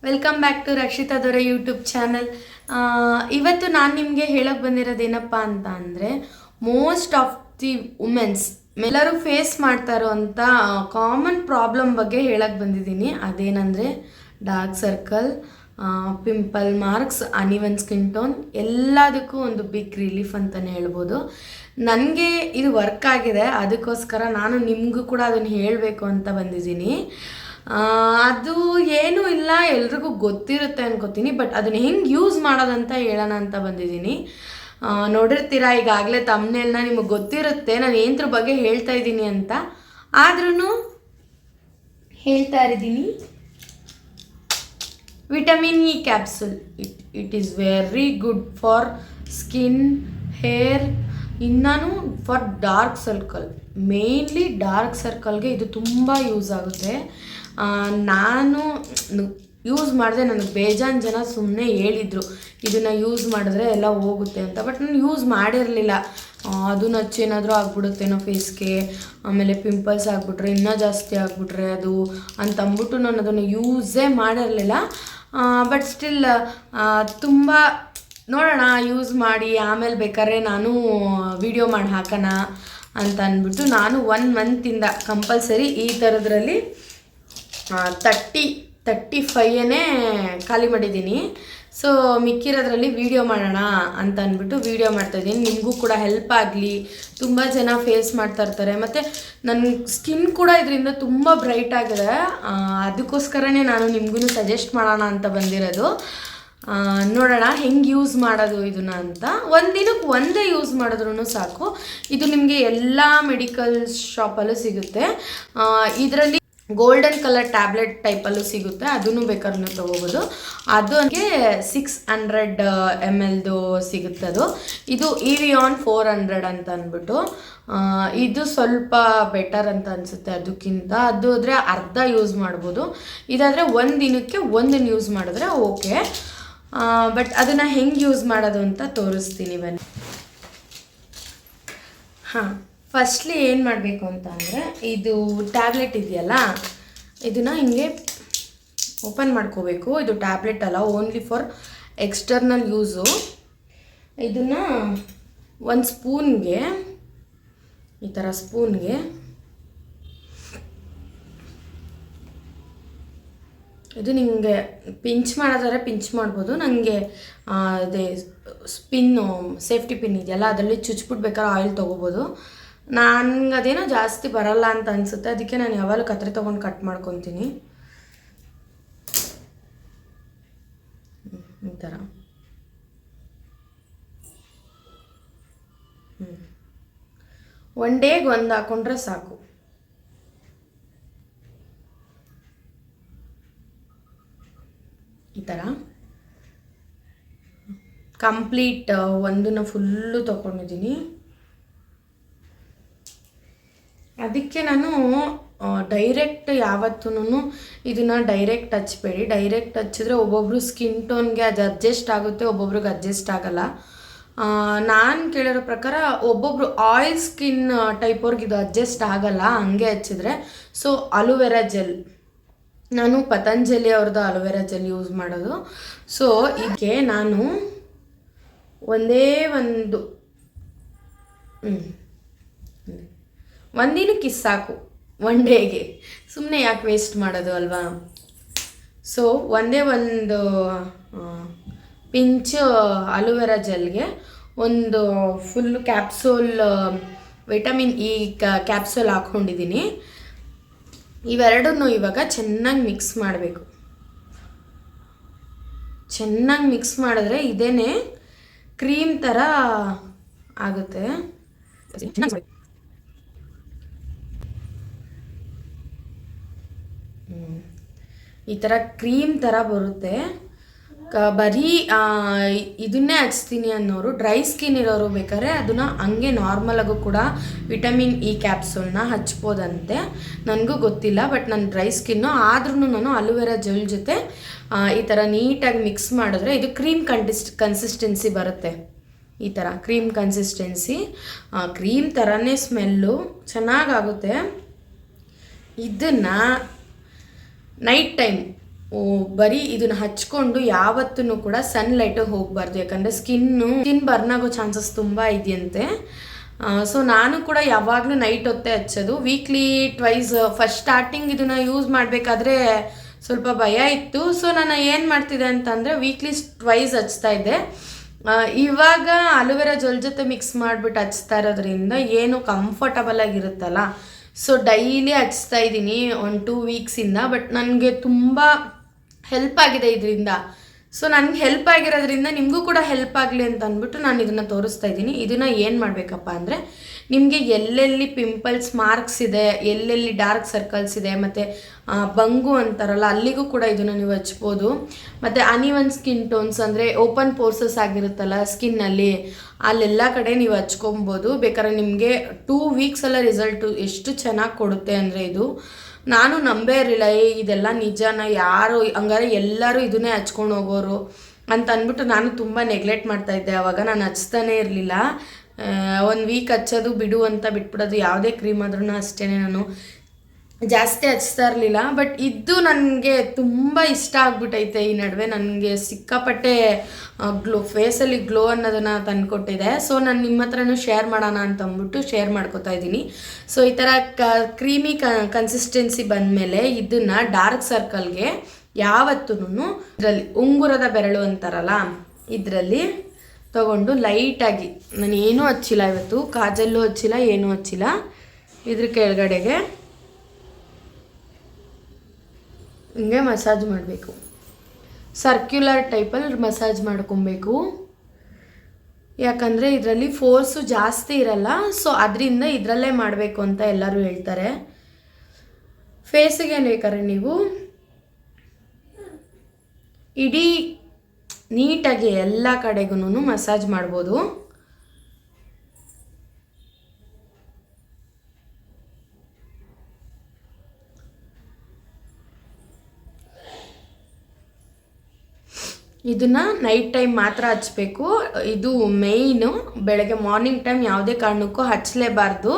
Welcome back to Rakshita ದೊರೆ YouTube channel. ಇವತ್ತು ನಾನು ನಿಮಗೆ ಹೇಳೋಕ್ಕೆ ಬಂದಿರೋದೇನಪ್ಪ ಅಂತ ಅಂದರೆ, ಮೋಸ್ಟ್ ಆಫ್ ದಿ ವುಮೆನ್ಸ್ ಎಲ್ಲರೂ ಫೇಸ್ ಮಾಡ್ತಾ ಇರೋವಂಥ ಕಾಮನ್ ಪ್ರಾಬ್ಲಮ್ ಬಗ್ಗೆ ಹೇಳಕ್ಕೆ ಬಂದಿದ್ದೀನಿ. ಅದೇನೆಂದರೆ dark circle, pimple marks, uneven skin tone, ಎಲ್ಲದಕ್ಕೂ ಒಂದು ಬಿಗ್ ರಿಲೀಫ್ ಅಂತಲೇ ಹೇಳ್ಬೋದು. ನನಗೆ ಇದು ವರ್ಕ್ ಆಗಿದೆ, ಅದಕ್ಕೋಸ್ಕರ ನಾನು ನಿಮಗೂ ಕೂಡ ಅದನ್ನು ಹೇಳಬೇಕು ಅಂತ ಬಂದಿದ್ದೀನಿ. ಅದು ಏನೂ ಇಲ್ಲ, ಎಲ್ರಿಗೂ ಗೊತ್ತಿರುತ್ತೆ ಅನ್ಕೋತೀನಿ, ಬಟ್ ಅದನ್ನು ಹೆಂಗೆ ಯೂಸ್ ಮಾಡೋದಂತ ಹೇಳೋಣ ಅಂತ ಬಂದಿದ್ದೀನಿ. ನೋಡಿರ್ತೀರಾ ಈಗಾಗಲೇ ತಮ್ಮನೇಲ್ನ, ನಿಮಗೆ ಗೊತ್ತಿರುತ್ತೆ ನಾನು ಏನದ್ರ ಬಗ್ಗೆ ಹೇಳ್ತಾ ಇದ್ದೀನಿ ಅಂತ. ಆದ್ರೂ ಹೇಳ್ತಾ ಇದ್ದೀನಿ, vitamin E capsule. It is very good for skin, hair, ಇನ್ನೂ for dark circle. Mainly dark ಸರ್ಕಲ್ಗೆ ಇದು ತುಂಬ ಯೂಸ್ ಆಗುತ್ತೆ. ನಾನು ಯೂಸ್ ಮಾಡಿದೆ, ನನಗೆ ಬೇಜಾನ್ ಜನ ಸುಮ್ಮನೆ ಹೇಳಿದರು ಇದನ್ನು ಯೂಸ್ ಮಾಡಿದ್ರೆ ಎಲ್ಲ ಹೋಗುತ್ತೆ ಅಂತ, ಬಟ್ ನಾನು ಯೂಸ್ ಮಾಡಿರಲಿಲ್ಲ. ಅದು ನಚ್ಚೇನಾದರೂ ಆಗ್ಬಿಡುತ್ತೇನೋ ಫೇಸ್ಗೆ, ಆಮೇಲೆ ಪಿಂಪಲ್ಸ್ ಆಗಿಬಿಟ್ರೆ ಇನ್ನೂ ಜಾಸ್ತಿ ಆಗಿಬಿಟ್ರೆ ಅದು ಅಂತಂದ್ಬಿಟ್ಟು ನಾನು ಅದನ್ನು ಯೂಸೇ ಮಾಡಿರಲಿಲ್ಲ. ಬಟ್ ಸ್ಟಿಲ್ ತುಂಬ ನೋಡೋಣ ಯೂಸ್ ಮಾಡಿ, ಆಮೇಲೆ ಬೇಕಾದ್ರೆ ನಾನು ವಿಡಿಯೋ ಮಾಡಿ ಹಾಕೋಣ ಅಂತ ಅಂದ್ಬಿಟ್ಟು ನಾನು 1 ಮಂತಿಂದ ಕಂಪಲ್ಸರಿ ಈ ಥರದ್ರಲ್ಲಿ 35 ಖಾಲಿ ಮಾಡಿದ್ದೀನಿ. ಸೊ ಮಿಕ್ಕಿರೋದ್ರಲ್ಲಿ ವೀಡಿಯೋ ಮಾಡೋಣ ಅಂತ ಅಂದ್ಬಿಟ್ಟು ವೀಡಿಯೋ ಮಾಡ್ತಾಯಿದ್ದೀನಿ. ನಿಮಗೂ ಕೂಡ ಹೆಲ್ಪ್ ಆಗಲಿ. ತುಂಬ ಜನ ಫೇಸ್ ಮಾಡ್ತಾ ಇರ್ತಾರೆ, ಮತ್ತು ನನ್ನ ಸ್ಕಿನ್ ಕೂಡ ಇದರಿಂದ ತುಂಬ ಬ್ರೈಟ್ ಆಗಿದೆ. ಅದಕ್ಕೋಸ್ಕರನೇ ನಾನು ನಿಮಗೂ ಸಜೆಸ್ಟ್ ಮಾಡೋಣ ಅಂತ ಬಂದಿರೋದು. ನೋಡೋಣ ಹೆಂಗೆ ಯೂಸ್ ಮಾಡೋದು ಇದನ್ನು ಅಂತ. ದಿನಕ್ಕೆ ಒಂದೇ ಯೂಸ್ ಮಾಡಿದ್ರೂ ಸಾಕು. ಇದು ನಿಮಗೆ ಎಲ್ಲ ಮೆಡಿಕಲ್ ಶಾಪಲ್ಲೂ ಸಿಗುತ್ತೆ. ಇದರಲ್ಲಿ ಗೋಲ್ಡನ್ ಕಲರ್ ಟ್ಯಾಬ್ಲೆಟ್ ಟೈಪಲ್ಲೂ ಸಿಗುತ್ತೆ, ಅದನ್ನು ಬೇಕಾದ್ರೂ ನೀವು ತೊಗೋಬೋದು. ಅದು ನನಗೆ 600 ml ಸಿಗುತ್ತೆ. ಇದು ಇವಿಯಾನ್ 400 ಅಂತ ಅಂದ್ಬಿಟ್ಟು, ಇದು ಸ್ವಲ್ಪ ಬೆಟರ್ ಅಂತ ಅನಿಸುತ್ತೆ ಅದಕ್ಕಿಂತ. ಅದು ಆದರೆ ಅರ್ಧ ಯೂಸ್ ಮಾಡ್ಬೋದು, ಇದಾದರೆ 1 ದಿನಕ್ಕೆ 1 ಯೂಸ್ ಮಾಡಿದ್ರೆ ಓಕೆ. ಬಟ್ ಅದನ್ನು ಹೆಂಗೆ ಯೂಸ್ ಮಾಡೋದು ಅಂತ ತೋರಿಸ್ತೀನಿ ಬನ್ನಿ. ಫಸ್ಟ್ಲಿ ಏನು ಮಾಡಬೇಕು ಅಂತ ಅಂದರೆ, ಇದು ಟ್ಯಾಬ್ಲೆಟ್ ಇದೆಯಲ್ಲ, ಇದನ್ನು ಹಿಂಗೆ ಓಪನ್ ಮಾಡ್ಕೋಬೇಕು. ಇದು ಟ್ಯಾಬ್ಲೆಟ್ ಅಲ್ಲ, ಓನ್ಲಿ ಫಾರ್ ಎಕ್ಸ್ಟರ್ನಲ್ ಯೂಸು. ಇದನ್ನು 1 ಸ್ಪೂನ್ಗೆ, ಈ ಥರ ಸ್ಪೂನ್ಗೆ ಇದು ನಿಮಗೆ ಪಿಂಚ್ ಮಾಡೋದಾದ್ರೆ ಪಿಂಚ್ ಮಾಡ್ಬೋದು. ನನಗೆ ಅದೇ ಪಿನ್ನು, ಸೇಫ್ಟಿ ಪಿನ್ ಇದೆಯಲ್ಲ, ಅದರಲ್ಲಿ ಚುಚ್ಬಿಟ್ಬೇಕಾದ್ರೆ ಆಯಿಲ್ ತೊಗೋಬೋದು. ನನಗೆ ಅದೇನೋ ಜಾಸ್ತಿ ಬರಲ್ಲ ಅಂತ ಅನಿಸುತ್ತೆ, ಅದಕ್ಕೆ ನಾನು ಯಾವಾಗಲೂ ಕತ್ರಿ ತೊಗೊಂಡು ಕಟ್ ಮಾಡ್ಕೊತೀನಿ. ಈ ಥರ ಒನ್ ಡೇಗೆ 1 ಹಾಕ್ಕೊಂಡ್ರೆ ಸಾಕು. ಈ ಥರ ಕಂಪ್ಲೀಟ್ ಒಂದನ್ನು ಫುಲ್ಲು ತೊಗೊಂಡಿದ್ದೀನಿ. ಅದಕ್ಕೆ ನಾನು ಡೈರೆಕ್ಟ್ ಯಾವತ್ತೂ ಇದನ್ನು ಡೈರೆಕ್ಟ್ ಹಚ್ಬೇಡಿ. ಡೈರೆಕ್ಟ್ ಹಚ್ಚಿದ್ರೆ ಒಬ್ಬೊಬ್ರು ಸ್ಕಿನ್ ಟೋನ್ಗೆ ಅದು ಅಡ್ಜಸ್ಟ್ ಆಗುತ್ತೆ, ಒಬ್ಬೊಬ್ರಿಗೆ ಅಡ್ಜಸ್ಟ್ ಆಗಲ್ಲ. ನಾನು ಕೇಳಿರೋ ಪ್ರಕಾರ ಒಬ್ಬೊಬ್ರು ಆಯಿಲ್ ಸ್ಕಿನ್ ಟೈಪ್ ಅವ್ರಿಗೆ ಇದು ಅಡ್ಜಸ್ಟ್ ಆಗಲ್ಲ ಹಂಗೆ ಹಚ್ಚಿದ್ರೆ. ಸೊ ಅಲೋವೆರಾ ಜೆಲ್, ನಾನು ಪತಂಜಲಿ ಅವ್ರದ್ದು ಅಲೋವೆರಾ ಜೆಲ್ ಯೂಸ್ ಮಾಡೋದು. ಸೊ ಇದಕ್ಕೆ ನಾನು ಒಂದೇ ಒಂದು ದಿನಕ್ಕೆ ಸಾಕು, 1 ಡೇಗೆ. ಸುಮ್ಮನೆ ಯಾಕೆ ವೇಸ್ಟ್ ಮಾಡೋದು ಅಲ್ವಾ? ಸೊ ಒಂದೇ ಒಂದು ಪಿಂಚ್ ಅಲೋವೆರಾ ಜೆಲ್ಗೆ ಒಂದು full capsule vitamin E capsule ಹಾಕ್ಕೊಂಡಿದ್ದೀನಿ. ಇವೆರಡನ್ನೂ ಇವಾಗ ಚೆನ್ನಾಗಿ ಮಿಕ್ಸ್ ಮಾಡಬೇಕು. ಚೆನ್ನಾಗಿ ಮಿಕ್ಸ್ ಮಾಡಿದ್ರೆ ಇದೇನೇ ಕ್ರೀಮ್ ಥರ ಆಗುತ್ತೆ. ಈ ಥರ ಕ್ರೀಮ್ ಥರ ಬರುತ್ತೆ. ಬರೀ ಇದನ್ನೇ ಹಚ್ತೀನಿ ಅನ್ನೋರು, ಡ್ರೈ ಸ್ಕಿನ್ ಇರೋರು ಬೇಕಾದ್ರೆ ಅದನ್ನು ಹಂಗೆ ನಾರ್ಮಲಾಗೂ ಕೂಡ ವಿಟಮಿನ್ ಇ ಕ್ಯಾಪ್ಸೂಲ್ನ ಹಚ್ಬೋದಂತೆ. ನನಗೂ ಗೊತ್ತಿಲ್ಲ, ಬಟ್ ನನ್ನ ಡ್ರೈ ಸ್ಕಿನ್ನು. ಆದ್ರೂ ನಾನು ಅಲೋವೆರಾ ಜೆಲ್ ಜೊತೆ ಈ ಥರ ನೀಟಾಗಿ ಮಿಕ್ಸ್ ಮಾಡಿದ್ರೆ ಇದು ಕ್ರೀಮ್ ಕನ್ಸಿಸ್ಟೆನ್ಸಿ ಬರುತ್ತೆ. ಈ ಥರ ಕ್ರೀಮ್ ಕನ್ಸಿಸ್ಟೆನ್ಸಿ, ಕ್ರೀಮ್ ಥರನೇ ಸ್ಮೆಲ್ಲು, ಚೆನ್ನಾಗಾಗುತ್ತೆ. ಇದನ್ನು ನೈಟ್ ಟೈಮ್ ಬರೀ ಇದನ್ನ ಹಚ್ಕೊಂಡು ಯಾವತ್ತೂ ಕೂಡ ಸನ್ಲೈಟ್ ಹೋಗಬಾರ್ದು, ಯಾಕಂದರೆ ಸ್ಕಿನ್ ಬರ್ನ್ ಆಗೋ ಚಾನ್ಸಸ್ ತುಂಬ ಇದೆಯಂತೆ. ಸೊ ನಾನು ಕೂಡ ಯಾವಾಗಲೂ ನೈಟ್ ಹೊತ್ತೇ ಹಚ್ಚೋದು, ವೀಕ್ಲಿ ಟ್ವೈಸ್. ಫಸ್ಟ್ ಸ್ಟಾರ್ಟಿಂಗ್ ಇದನ್ನು ಯೂಸ್ ಮಾಡಬೇಕಾದ್ರೆ ಸ್ವಲ್ಪ ಭಯ ಇತ್ತು. ಸೊ ನಾನು ಏನು ಮಾಡ್ತಿದ್ದೆ ಅಂತಂದರೆ ವೀಕ್ಲಿ ಟ್ವೈಸ್ ಹಚ್ತಾ ಇದ್ದೆ. ಇವಾಗ ಅಲೋವೆರಾ ಜೆಲ್ ಜೊತೆ ಮಿಕ್ಸ್ ಮಾಡಿಬಿಟ್ಟು ಹಚ್ತಾ ಇರೋದ್ರಿಂದ ಏನು ಕಂಫರ್ಟಬಲ್ ಆಗಿರುತ್ತಲ್ಲ, ಸೊ ಡೈಲಿ ಹಚ್ತಾ ಇದ್ದೀನಿ 1-2 ವೀಕ್ಸಿಂದ. ಬಟ್ ನನಗೆ ತುಂಬ ಹೆಲ್ಪ್ ಆಗಿದೆ ಇದರಿಂದ. ಸೊ ನನಗೆ ಹೆಲ್ಪ್ ಆಗಿರೋದ್ರಿಂದ ನಿಮಗೂ ಕೂಡ ಹೆಲ್ಪ್ ಆಗಲಿ ಅಂತ ಅಂದ್ಬಿಟ್ಟು ನಾನು ಇದನ್ನು ತೋರಿಸ್ತಾ ಇದ್ದೀನಿ. ಇದನ್ನು ಏನು ಮಾಡಬೇಕಪ್ಪ ಅಂದರೆ, ನಿಮಗೆ ಎಲ್ಲೆಲ್ಲಿ ಪಿಂಪಲ್ಸ್ ಮಾರ್ಕ್ಸ್ ಇದೆ, ಎಲ್ಲೆಲ್ಲಿ ಡಾರ್ಕ್ ಸರ್ಕಲ್ಸ್ ಇದೆ, ಮತ್ತು ಬಂಗು ಅಂತಾರಲ್ಲ ಅಲ್ಲಿಗೂ ಕೂಡ ಇದನ್ನು ನೀವು ಹಚ್ಬೋದು. ಮತ್ತು ಅನ್ಇವನ್ ಸ್ಕಿನ್ ಟೋನ್ಸ್ ಅಂದರೆ ಓಪನ್ ಪೋರ್ಸಸ್ ಆಗಿರುತ್ತಲ್ಲ ಸ್ಕಿನ್ನಲ್ಲಿ, ಅಲ್ಲೆಲ್ಲ ಕಡೆ ನೀವು ಹಚ್ಕೊಬೋದು. ಬೇಕಾದ್ರೆ ನಿಮಗೆ 2 ವೀಕ್ಸೆಲ್ಲ ರಿಸಲ್ಟು ಎಷ್ಟು ಚೆನ್ನಾಗಿ ಕೊಡುತ್ತೆ ಅಂದರೆ ಇದು ನಾನು ನಂಬೇ ಇರಲಿಲ್ಲ. ಇದೆಲ್ಲ ನಿಜಾನ, ಯಾರು ಹಂಗಾರೆ ಎಲ್ಲರೂ ಇದನ್ನೇ ಹಚ್ಕೊಂಡು ಹೋಗೋರು ಅಂತ ಅಂದ್ಬಿಟ್ಟು ನಾನು ತುಂಬ ನೆಗ್ಲೆಕ್ಟ್ ಮಾಡ್ತಾಯಿದ್ದೆ. ಆವಾಗ ನಾನು ಹಚ್ತಾನೇ ಇರಲಿಲ್ಲ. 1 ವೀಕ್ ಹಚ್ಚೋದು ಬಿಡು ಅಂತ ಬಿಟ್ಬಿಡೋದು. ಯಾವುದೇ ಕ್ರೀಮ್ ಆದ್ರೂ ಅಷ್ಟೇ ನಾನು ಜಾಸ್ತಿ ಹಚ್ತಾ ಇರಲಿಲ್ಲ. ಬಟ್ ಇದು ನನಗೆ ತುಂಬ ಇಷ್ಟ ಆಗ್ಬಿಟ್ಟೈತೆ. ಈ ನಡುವೆ ನನಗೆ ಸಿಕ್ಕಾಪಟ್ಟೆ ಫೇಸಲ್ಲಿ ಗ್ಲೋ ಅನ್ನೋದನ್ನು ತಂದುಕೊಟ್ಟಿದೆ. ಸೊ ನಾನು ನಿಮ್ಮ ಹತ್ರನೂ ಶೇರ್ ಮಾಡೋಣ ಅಂತ ಅಂದ್ಬಿಟ್ಟು ಶೇರ್ ಮಾಡ್ಕೊತಾ ಇದ್ದೀನಿ. ಸೊ ಈ ಥರ ಕ್ರೀಮಿ ಕನ್ಸಿಸ್ಟೆನ್ಸಿ ಬಂದಮೇಲೆ ಇದನ್ನು ಡಾರ್ಕ್ ಸರ್ಕಲ್ಗೆ ಯಾವತ್ತೂ ಇದರಲ್ಲಿ ಉಂಗುರದ ಬೆರಳು ಅಂತಾರಲ್ಲ, ಇದರಲ್ಲಿ ತಗೊಂಡು ಲೈಟಾಗಿ, ನಾನು ಏನೂ ಹಚ್ಚಿಲ್ಲ ಇವತ್ತು, ಕಾಜಲ್ಲೂ ಹಚ್ಚಿಲ್ಲ, ಏನೂ ಹಚ್ಚಿಲ್ಲ, ಇದ್ರ ಕೆಳಗಡೆಗೆ ಹಿಂಗೆ ಮಸಾಜ್ ಮಾಡಬೇಕು. ಸರ್ಕ್ಯುಲರ್ ಟೈಪಲ್ಲಿ ಮಸಾಜ್ ಮಾಡ್ಕೊಬೇಕು. ಯಾಕಂದರೆ ಇದರಲ್ಲಿ ಫೋರ್ಸು ಜಾಸ್ತಿ ಇರಲ್ಲ. ಸೊ ಅದರಿಂದ ಇದರಲ್ಲೇ ಮಾಡಬೇಕು ಅಂತ ಎಲ್ಲರೂ ಹೇಳ್ತಾರೆ. ಫೇಸಿಗೆ ಬೇಕಾದ್ರೆ ನೀವು ಇಡೀ ನೀಟಾಗಿ ಎಲ್ಲ ಕಡೆಗೂ ಮಸಾಜ್ ಮಾಡ್ಬೋದು. ಇದನ್ನು ನೈಟ್ ಟೈಮ್ ಮಾತ್ರ ಹಚ್ಚಬೇಕು. ಇದು ಮೇಯ್ನು. ಬೆಳಗ್ಗೆ ಮಾರ್ನಿಂಗ್ ಟೈಮ್ ಯಾವುದೇ ಕಾರಣಕ್ಕೂ ಹಚ್ಚಲೇಬಾರ್ದು.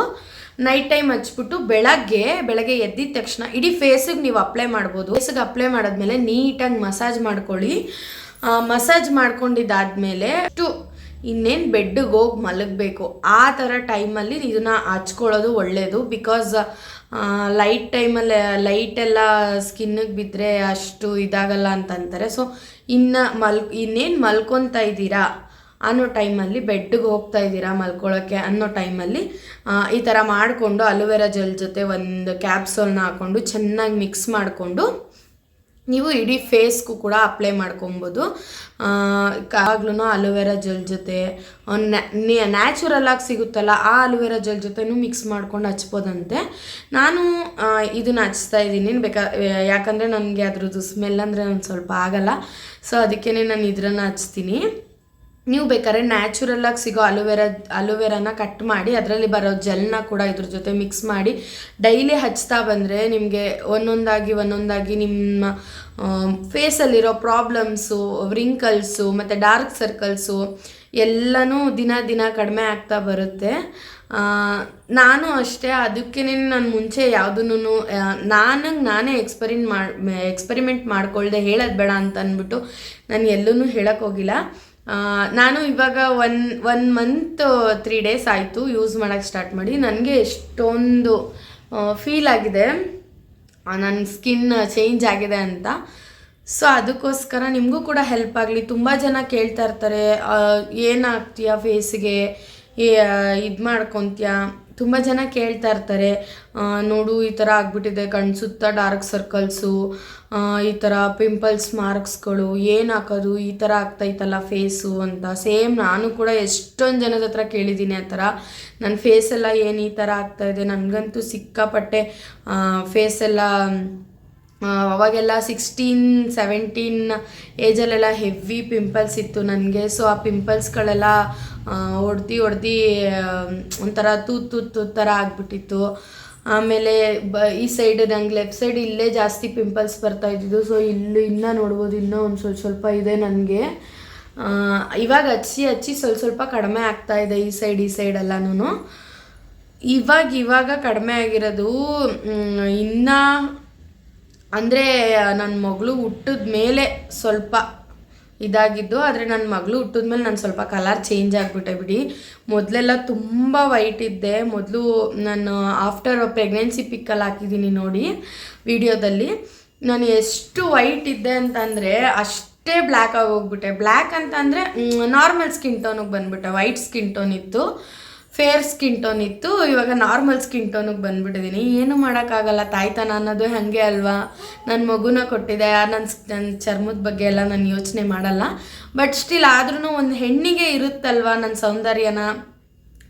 ನೈಟ್ ಟೈಮ್ ಹಚ್ಬಿಟ್ಟು ಬೆಳಗ್ಗೆ ಎದ್ದಿದ ತಕ್ಷಣ ಇಡೀ ಫೇಸಿಗೆ ನೀವು ಅಪ್ಲೈ ಮಾಡ್ಬೋದು. ಫೇಸಿಗೆ ಅಪ್ಲೈ ಮಾಡಿದ್ಮೇಲೆ ನೀಟಾಗಿ ಮಸಾಜ್ ಮಾಡ್ಕೊಳ್ಳಿ. ಮಸಾಜ್ ಮಾಡ್ಕೊಂಡಿದ್ದಾದಮೇಲೆ ಇನ್ನೇನು ಬೆಡ್ಗೆ ಹೋಗಿ ಮಲಗಬೇಕು ಆ ಥರ ಟೈಮಲ್ಲಿ ಇದನ್ನು ಹಚ್ಕೊಳ್ಳೋದು ಒಳ್ಳೆಯದು. ಬಿಕಾಸ್ ಲೈಟೆಲ್ಲ ಸ್ಕಿನ್ನಿಗೆ ಬಿದ್ದರೆ ಅಷ್ಟು ಇದಾಗಲ್ಲ ಅಂತಂತಾರೆ. ಸೊ ಇನ್ನೇನು ಮಲ್ಕೊತಾ ಇದ್ದೀರಾ ಅನ್ನೋ ಟೈಮಲ್ಲಿ, ಬೆಡ್ಗೆ ಹೋಗ್ತಾ ಇದ್ದೀರಾ ಮಲ್ಕೊಳ್ಳೋಕ್ಕೆ ಅನ್ನೋ ಟೈಮಲ್ಲಿ ಈ ಥರ ಮಾಡಿಕೊಂಡು ಅಲೋವೆರಾ ಜೆಲ್ ಜೊತೆ ಒಂದು ಕ್ಯಾಪ್ಸೂಲ್ನ ಹಾಕ್ಕೊಂಡು ಚೆನ್ನಾಗಿ ಮಿಕ್ಸ್ ಮಾಡಿಕೊಂಡು ನೀವು ಇಡೀ ಫೇಸ್ಗೂ ಕೂಡ ಅಪ್ಲೈ ಮಾಡ್ಕೊಬೋದು. ಆವಾಗ್ಲೂ ಅಲೋವೆರಾ ಜೆಲ್ ಜೊತೆ ನ್ಯಾಚುರಲಾಗಿ ಸಿಗುತ್ತಲ್ಲ ಆ ಅಲೋವೆರಾ ಜೆಲ್ ಜೊತೆನೂ ಮಿಕ್ಸ್ ಮಾಡ್ಕೊಂಡು ಹಚ್ಬೋದಂತೆ. ನಾನು ಇದನ್ನು ಹಚ್ತಾ ಇದ್ದೀನಿ. ಯಾಕಂದರೆ ನನಗೆ ಅದ್ರದ್ದು ಸ್ಮೆಲ್ ಅಂದರೆ ಒಂದು ಸ್ವಲ್ಪ ಆಗಲ್ಲ. ಸೊ ಅದಕ್ಕೇ ನಾನು ಇದನ್ನು ಹಚ್ತೀನಿ. ನೀವು ಬೇಕಾದ್ರೆ ನ್ಯಾಚುರಲಾಗಿ ಸಿಗೋ ಅಲೋವೆರಾನ ಕಟ್ ಮಾಡಿ ಅದರಲ್ಲಿ ಬರೋ ಜೆಲ್ನ ಕೂಡ ಇದ್ರ ಜೊತೆ ಮಿಕ್ಸ್ ಮಾಡಿ ಡೈಲಿ ಹಚ್ತಾ ಬಂದರೆ ನಿಮಗೆ ಒಂದೊಂದಾಗಿ ನಿಮ್ಮ ಫೇಸಲ್ಲಿರೋ ಪ್ರಾಬ್ಲಮ್ಸು, ವ್ರಿಂಕಲ್ಸು ಮತ್ತು ಡಾರ್ಕ್ ಸರ್ಕಲ್ಸು ಎಲ್ಲನೂ ದಿನ ಕಡಿಮೆ ಆಗ್ತಾ ಬರುತ್ತೆ. ನಾನು ಅಷ್ಟೇ, ಅದಕ್ಕೇ ನಾನು ಮುಂಚೆ ಯಾವುದೂ ನಾನೇ ಎಕ್ಸ್ಪರಿಮೆಂಟ್ ಮಾಡ್ಕೊಳ್ದೆ, ಹೇಳೋದು ಬೇಡ ಅಂತ ಅಂದ್ಬಿಟ್ಟು ನಾನು ಎಲ್ಲೂ ಹೇಳೋಕ್ಕೋಗಿಲ್ಲ. ನಾನು ಇವಾಗ ಒನ್ ಮಂತ್ 3 ಡೇಸ್ ಆಯಿತು ಯೂಸ್ ಮಾಡೋಕ್ಕೆ ಸ್ಟಾರ್ಟ್ ಮಾಡಿ. ನನಗೆ ಎಷ್ಟೊಂದು ಫೀಲ್ ಆಗಿದೆ ನನ್ನ ಸ್ಕಿನ್ ಚೇಂಜ್ ಆಗಿದೆ ಅಂತ. ಸೊ ಅದಕ್ಕೋಸ್ಕರ ನಿಮಗೂ ಕೂಡ ಹೆಲ್ಪ್ ಆಗಲಿ. ತುಂಬ ಜನ ಕೇಳ್ತಾ ಇರ್ತಾರೆ, ಏನಾಗ್ತೀಯಾ ಫೇಸಿಗೆ, ಇದು ಮಾಡ್ಕೊತೀಯಾ, ತುಂಬ ಜನ ಕೇಳ್ತಾ ಇರ್ತಾರೆ. ನೋಡು ಈ ಥರ ಆಗ್ಬಿಟ್ಟಿದೆ, ಕಣ್ಣು ಸುತ್ತ ಡಾರ್ಕ್ ಸರ್ಕಲ್ಸು, ಈ ಥರ ಪಿಂಪಲ್ಸ್ ಮಾರ್ಕ್ಸ್ಗಳು, ಏನು ಹಾಕೋದು, ಈ ಥರ ಆಗ್ತೈತಲ್ಲ ಫೇಸು ಅಂತ. ಸೇಮ್ ನಾನು ಕೂಡ ಎಷ್ಟೊಂದು ಜನದ ಹತ್ರ ಕೇಳಿದ್ದೀನಿ ಆ ಥರ. ನನ್ನ ಫೇಸೆಲ್ಲ ಏನು ಈ ಥರ ಆಗ್ತಾಯಿದೆ, ನನಗಂತೂ ಸಿಕ್ಕಾಪಟ್ಟೆ ಫೇಸೆಲ್ಲ ಅವಾಗೆಲ್ಲ 16-17 ಏಜಲ್ಲೆಲ್ಲ ಹೆವಿ ಪಿಂಪಲ್ಸ್ ಇತ್ತು ನನಗೆ. ಸೊ ಆ ಪಿಂಪಲ್ಸ್ಗಳೆಲ್ಲ ಹೊಡ್ದು ಒಂಥರ ತೂತು ಥರ ಆಗಿಬಿಟ್ಟಿತ್ತು. ಆಮೇಲೆ ಈ ಸೈಡ್ ನಂಗೆ ಲೆಫ್ಟ್ ಸೈಡ್ ಇಲ್ಲೇ ಜಾಸ್ತಿ ಪಿಂಪಲ್ಸ್ ಬರ್ತಾಯಿದ್ದಿದ್ದು. ಸೊ ಇನ್ನೂ ನೋಡ್ಬೋದು, ಇನ್ನೂ ಒಂದು ಸ್ವಲ್ಪ ಇದೆ ನನಗೆ. ಇವಾಗ ಹಚ್ಚಿ ಸ್ವಲ್ಪ ಕಡಿಮೆ ಆಗ್ತಾಯಿದೆ ಈ ಸೈಡೆಲ್ಲನೂ. ಇವಾಗ ಕಡಿಮೆ ಆಗಿರೋದು. ಇನ್ನೂ ಅಂದರೆ ನನ್ನ ಮಗಳು ಹುಟ್ಟಿದ ಮೇಲೆ ಸ್ವಲ್ಪ ಇದಾಗಿದ್ದು, ಆದರೆ ನನ್ನ ಮಗಳು ಹುಟ್ಟಿದ್ಮೇಲೆ ನಾನು ಸ್ವಲ್ಪ ಕಲರ್ ಚೇಂಜ್ ಆಗಿಬಿಟ್ಟೆ ಬಿಡಿ. ಮೊದಲೆಲ್ಲ ತುಂಬ ವೈಟ್ ಇದ್ದೆ. ಮೊದಲು ನಾನು ಆಫ್ಟರ್ ಪ್ರೆಗ್ನೆನ್ಸಿ ಪಿಕ್ಕಲ್ಲಿ ಹಾಕಿದ್ದೀನಿ ನೋಡಿ ವಿಡಿಯೋದಲ್ಲಿ, ನಾನು ಎಷ್ಟು ವೈಟ್ ಇದ್ದೆ ಅಂತಂದರೆ ಅಷ್ಟೇ ಬ್ಲ್ಯಾಕ್ ಆಗಿ ಹೋಗ್ಬಿಟ್ಟೆ. ಬ್ಲ್ಯಾಕ್ ಅಂತಂದರೆ ನಾರ್ಮಲ್ ಸ್ಕಿನ್ ಟೋನಿಗೆ ಬಂದುಬಿಟ್ಟೆ. ವೈಟ್ ಸ್ಕಿನ್ ಟೋನ್ ಇತ್ತು, ಫೇರ್ ಸ್ಕಿನ್ ಟೋನ್ ಇತ್ತು, ಇವಾಗ ನಾರ್ಮಲ್ ಸ್ಕಿನ್ ಟೋನಿಗೆ ಬಂದುಬಿಟ್ಟಿದ್ದೀನಿ. ಏನು ಮಾಡೋಕ್ಕಾಗಲ್ಲ, ತಾಯ್ತನ ಅನ್ನೋದು ಹಾಗೆ ಅಲ್ವಾ. ನನ್ನ ಮಗುನ ಕೊಟ್ಟಿದೆ, ನನ್ನ ಚರ್ಮದ ಬಗ್ಗೆ ಎಲ್ಲ ನಾನು ಯೋಚನೆ ಮಾಡಲ್ಲ. ಬಟ್ ಸ್ಟಿಲ್ ಆದ್ರೂ ಒಂದು ಹೆಣ್ಣಿಗೆ ಇರುತ್ತಲ್ವ ನನ್ನ ಸೌಂದರ್ಯನ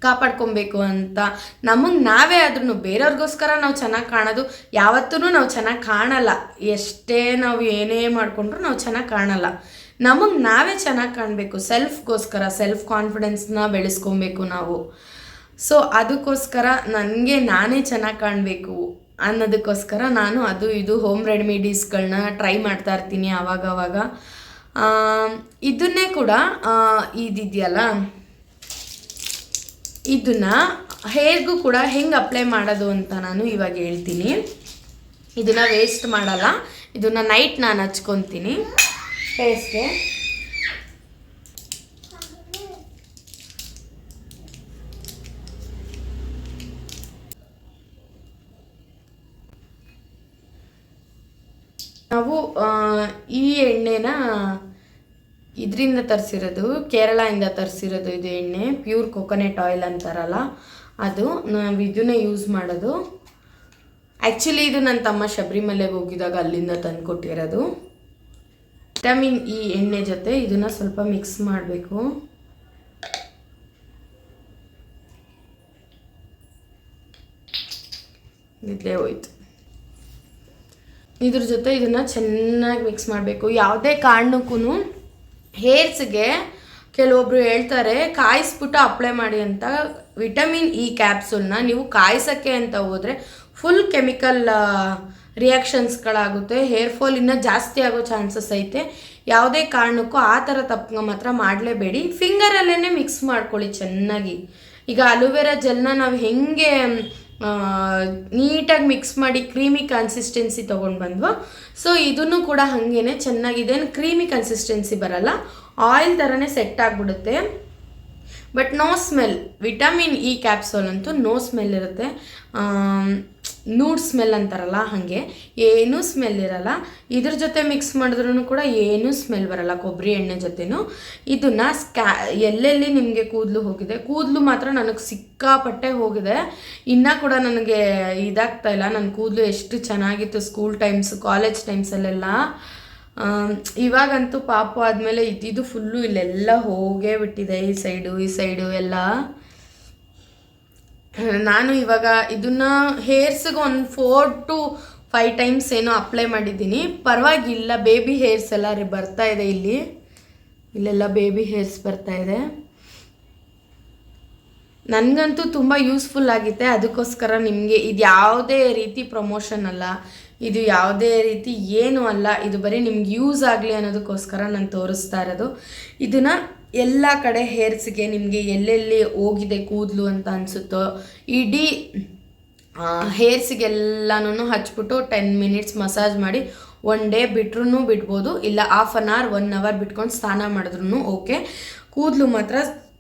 ಕಾಪಾಡ್ಕೊಬೇಕು ಅಂತ. ನಮಗೆ ನಾವೇ ಆದ್ರೂ ಬೇರೆಯವ್ರಿಗೋಸ್ಕರ ನಾವು ಚೆನ್ನಾಗಿ ಕಾಣೋದು ಯಾವತ್ತೂ ನಾವು ಚೆನ್ನಾಗಿ ಕಾಣಲ್ಲ. ಎಷ್ಟೇ ನಾವು ಏನೇ ಮಾಡಿಕೊಂಡ್ರು ನಾವು ಚೆನ್ನಾಗಿ ಕಾಣಲ್ಲ. ನಮಗೆ ನಾವೇ ಚೆನ್ನಾಗಿ ಕಾಣಬೇಕು. ಸೆಲ್ಫ್ಗೋಸ್ಕರ ಸೆಲ್ಫ್ ಕಾನ್ಫಿಡೆನ್ಸ್ನ ಬೆಳೆಸ್ಕೊಬೇಕು ನಾವು. ಸೊ ಅದಕ್ಕೋಸ್ಕರ ನನಗೆ ನಾನೇ ಚೆನ್ನಾಗಿ ಕಾಣಬೇಕು ಅನ್ನೋದಕ್ಕೋಸ್ಕರ ನಾನು ಅದು ಇದು ಹೋಮ್ ರೆಮಿಡೀಸ್ಗಳನ್ನ ಟ್ರೈ ಮಾಡ್ತಾ ಇರ್ತೀನಿ ಆವಾಗವಾಗ. ಇದನ್ನೇ ಕೂಡ ಇದಿದೆಯಲ್ಲ, ಇದನ್ನು ಹೇರ್ಗೂ ಕೂಡ ಹೆಂಗೆ ಅಪ್ಲೈ ಮಾಡೋದು ಅಂತ ನಾನು ಇವಾಗ ಹೇಳ್ತೀನಿ. ಇದನ್ನು ವೇಸ್ಟ್ ಮಾಡಲ್ಲ, ಇದನ್ನು ನೈಟ್ ನಾನು ಹಚ್ಕೊತೀನಿ ಫೇಸ್ಗೆ. ನಾವು ಈ ಎಣ್ಣೆನ ಇದರಿಂದ ತರಿಸಿರೋದು, ಕೇರಳದಿಂದ ತರಿಸಿರೋದು. ಇದು ಎಣ್ಣೆ ಪ್ಯೂರ್ ಕೊಕೊನೆಟ್ ಆಯಿಲ್ ಅಂತಾರಲ್ಲ ಅದು. ನಾವು ಇದನ್ನೇ ಯೂಸ್ ಮಾಡೋದು. ಆ್ಯಕ್ಚುಲಿ ಇದು ನನ್ನ ತಮ್ಮ ಶಬರಿಮಲೆಗೆ ಹೋಗಿದಾಗ ಅಲ್ಲಿಂದ ತಂದು ಕೊಟ್ಟಿರೋದು. ವಿಟಮಿನ್ ಇ ಎಣ್ಣೆ ಜೊತೆ ಇದನ್ನು ಸ್ವಲ್ಪ ಮಿಕ್ಸ್ ಮಾಡಬೇಕು. ಇಲ್ಲೇ ಹೋಯ್ತು. ಇದ್ರ ಜೊತೆ ಇದನ್ನು ಚೆನ್ನಾಗಿ ಮಿಕ್ಸ್ ಮಾಡಬೇಕು. ಯಾವುದೇ ಕಾರಣಕ್ಕೂ ಹೇರ್ಸ್ಗೆ ಕೆಲವೊಬ್ರು ಹೇಳ್ತಾರೆ ಕಾಯಿಸ್ಬಿಟ್ಟು ಅಪ್ಲೈ ಮಾಡಿ ಅಂತ. ವಿಟಮಿನ್ ಇ ಕ್ಯಾಪ್ಸೂಲ್ನ ನೀವು ಕಾಯಿಸೋಕ್ಕೆ ಅಂತ ಹೋದರೆ ಫುಲ್ ಕೆಮಿಕಲ್ ರಿಯಾಕ್ಷನ್ಸ್ಗಳಾಗುತ್ತೆ. ಹೇರ್ ಫಾಲ್ ಇನ್ನೂ ಜಾಸ್ತಿ ಆಗೋ ಚಾನ್ಸಸ್ ಐತೆ. ಯಾವುದೇ ಕಾರಣಕ್ಕೂ ಆ ಥರ ತಪ್ಪು ಮಾತ್ರ ಮಾಡಲೇಬೇಡಿ. ಫಿಂಗರಲ್ಲೇ ಮಿಕ್ಸ್ ಮಾಡ್ಕೊಳ್ಳಿ ಚೆನ್ನಾಗಿ. ಈಗ ಅಲೋವೆರಾ ಜೆಲ್ನ ನಾವು ಹೆಂಗೆ ನೀಟಾಗಿ ಮಿಕ್ಸ್ ಮಾಡಿ ಕ್ರೀಮಿ ಕನ್ಸಿಸ್ಟೆನ್ಸಿ ತೊಗೊಂಡು ಬಂದ್ವು, ಸೊ ಇದನ್ನು ಕೂಡ ಹಾಗೇ ಚೆನ್ನಾಗಿದೆ. ಕ್ರೀಮಿ ಕನ್ಸಿಸ್ಟೆನ್ಸಿ ಬರಲ್ಲ, ಆಯಿಲ್ ಥರನೇ ಸೆಟ್ ಆಗಿಬಿಡುತ್ತೆ. But no smell. Vitamin E capsule ಅಂತೂ ನೋ ಸ್ಮೆಲ್ ಇರುತ್ತೆ. ನೂಡ್ ಸ್ಮೆಲ್ ಅಂತಾರಲ್ಲ ಹಾಗೆ ಏನೂ ಸ್ಮೆಲ್ ಇರಲ್ಲ. ಇದ್ರ ಜೊತೆ ಮಿಕ್ಸ್ ಮಾಡಿದ್ರೂ ಕೂಡ ಏನೂ ಸ್ಮೆಲ್ ಬರಲ್ಲ ಕೊಬ್ಬರಿ ಎಣ್ಣೆ ಜೊತೆನೂ. ಇದನ್ನು ಎಲ್ಲೆಲ್ಲಿ ನಿಮಗೆ ಕೂದಲು ಹೋಗಿದೆ, ಕೂದಲು ಮಾತ್ರ ನನಗೆ ಸಿಕ್ಕಾಪಟ್ಟೆ ಹೋಗಿದೆ. ಇನ್ನೂ ಕೂಡ ನನಗೆ ಇದಾಗ್ತಾ ಇಲ್ಲ. ನನ್ನ ಕೂದಲು ಎಷ್ಟು ಚೆನ್ನಾಗಿತ್ತು ಸ್ಕೂಲ್ ಟೈಮ್ಸ್ ಕಾಲೇಜ್ ಟೈಮ್ಸಲ್ಲೆಲ್ಲ. ಇವಾಗಂತೂ ಪಾಪು ಆದಮೇಲೆ ಇದು ಫುಲ್ಲು ಇಲ್ಲೆಲ್ಲ ಹೋಗೇ ಬಿಟ್ಟಿದೆ, ಈ ಸೈಡು ಎಲ್ಲ. ನಾನು ಇವಾಗ ಇದನ್ನು ಹೇರ್ಸ್ಗೆ ಒಂದು 4 to 5 ಟೈಮ್ಸ್ ಏನೋ ಅಪ್ಲೈ ಮಾಡಿದ್ದೀನಿ. ಪರವಾಗಿಲ್ಲ, ಬೇಬಿ ಹೇರ್ಸ್ ಎಲ್ಲ ಬರ್ತಾ ಇದೆ. ಇಲ್ಲೆಲ್ಲ ಬೇಬಿ ಹೇರ್ಸ್ ಬರ್ತಾ ಇದೆ. ನನಗಂತೂ ತುಂಬ ಯೂಸ್ಫುಲ್ ಆಗಿತ್ತೆ. ಅದಕ್ಕೋಸ್ಕರ ನಿಮಗೆ ಇದು ಯಾವುದೇ ರೀತಿ ಪ್ರಮೋಷನ್ ಅಲ್ಲ, ಇದು ಯಾವುದೇ ರೀತಿ ಏನೂ ಅಲ್ಲ. ಇದು ಬರೀ ನಿಮ್ಗೆ ಯೂಸ್ ಆಗಲಿ ಅನ್ನೋದಕ್ಕೋಸ್ಕರ ನಾನು ತೋರಿಸ್ತಾ ಇರೋದು. ಇದನ್ನು ಎಲ್ಲ ಕಡೆ ಹೇರ್ಸ್ಗೆ ನಿಮಗೆ ಎಲ್ಲೆಲ್ಲಿ ಹೋಗಿದೆ ಕೂದಲು ಅಂತ ಅನಿಸುತ್ತೋ ಇಡೀ ಹೇರ್ಸ್ಗೆಲ್ಲನೂ ಹಚ್ಬಿಟ್ಟು 10 ಮಿನಿಟ್ಸ್ ಮಸಾಜ್ ಮಾಡಿ 1 ಡೇ ಬಿಟ್ರೂ ಬಿಡ್ಬೋದು, ಇಲ್ಲ ಹಾಫ್ ಆನ್ ಅವರ್ 1 ಅವರ್ ಬಿಟ್ಕೊಂಡು ಸ್ನಾನ ಮಾಡಿದ್ರೂ ಓಕೆ. ಕೂದಲು ಮಾತ್ರ